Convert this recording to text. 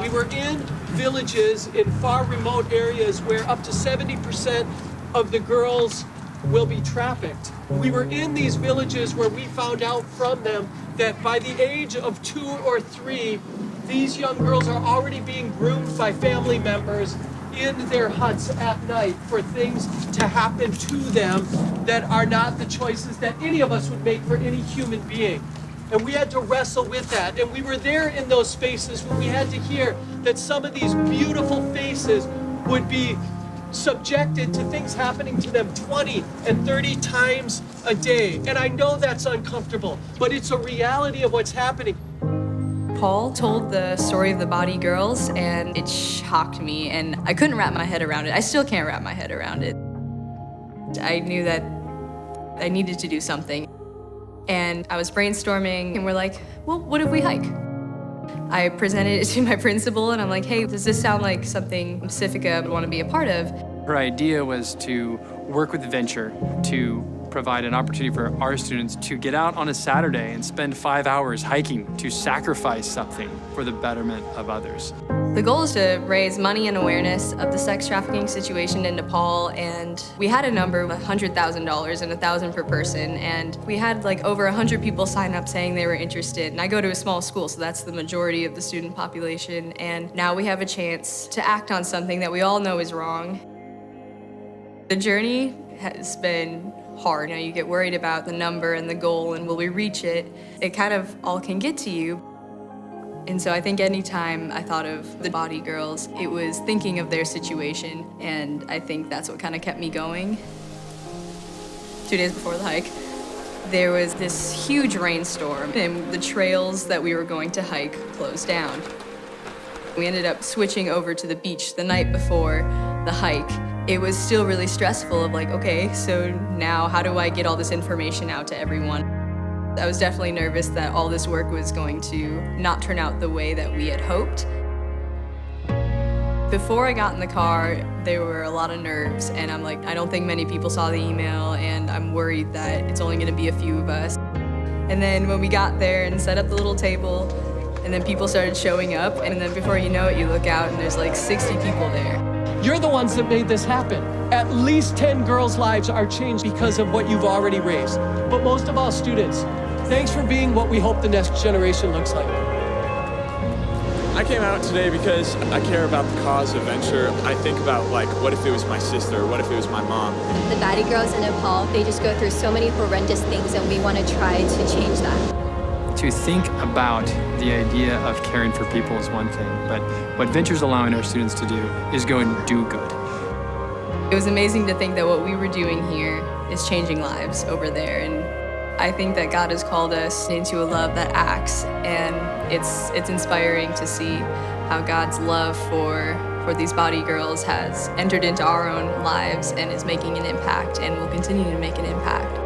We were in villages in far remote areas where up to 70% of the girls will be trafficked. We were in these villages where we found out from them that by the age of 2 or 3, these young girls are already being groomed by family members in their huts at night for things to happen to them that are not the choices that any of us would make for any human being. And we had to wrestle with that. And we were there in those spaces when we had to hear that some of these beautiful faces would be subjected to things happening to them 20 and 30 times a day. And I know that's uncomfortable, but it's a reality of what's happening. Paul told the story of the body girls, and it shocked me, and I couldn't wrap my head around it. I still can't wrap my head around it. I knew that I needed to do something. And I was brainstorming, and we're like, well, what if we hike? I presented it to my principal, and I'm like, hey, does this sound like something Pacifica would want to be a part of? Her idea was to work with Venture to provide an opportunity for our students to get out on a Saturday and spend 5 hours hiking, to sacrifice something for the betterment of others. The goal is to raise money and awareness of the sex trafficking situation in Nepal, and we had a number of $100,000 and $1,000 per person, and we had like over 100 people sign up saying they were interested. And I go to a small school, so that's the majority of the student population, and now we have a chance to act on something that we all know is wrong. The journey has been hard. You know, you get worried about the number and the goal and will we reach it. It kind of all can get to you. And so I think anytime I thought of the body girls, it was thinking of their situation, and I think that's what kind of kept me going. 2 days before the hike, there was this huge rainstorm, and the trails that we were going to hike closed down. We ended up switching over to the beach the night before the hike. It was still really stressful of like, okay, so now how do I get all this information out to everyone? I was definitely nervous that all this work was going to not turn out the way that we had hoped. Before I got in the car, there were a lot of nerves, and I'm like, I don't think many people saw the email, and I'm worried that it's only gonna be a few of us. And then when we got there and set up the little table, and then people started showing up, and then before you know it, you look out and there's like 60 people there. You're the ones that made this happen. At least 10 girls' lives are changed because of what you've already raised. But most of all, students, thanks for being what we hope the next generation looks like. I came out today because I care about the cause of Venture. I think about, like, what if it was my sister? What if it was my mom? The baddie girls in Nepal, they just go through so many horrendous things, and we want to try to change that. To think about the idea of caring for people is one thing, but what Venture's allowing our students to do is go and do good. It was amazing to think that what we were doing here is changing lives over there, and I think that God has called us into a love that acts, and it's inspiring to see how God's love for these body girls has entered into our own lives and is making an impact and will continue to make an impact.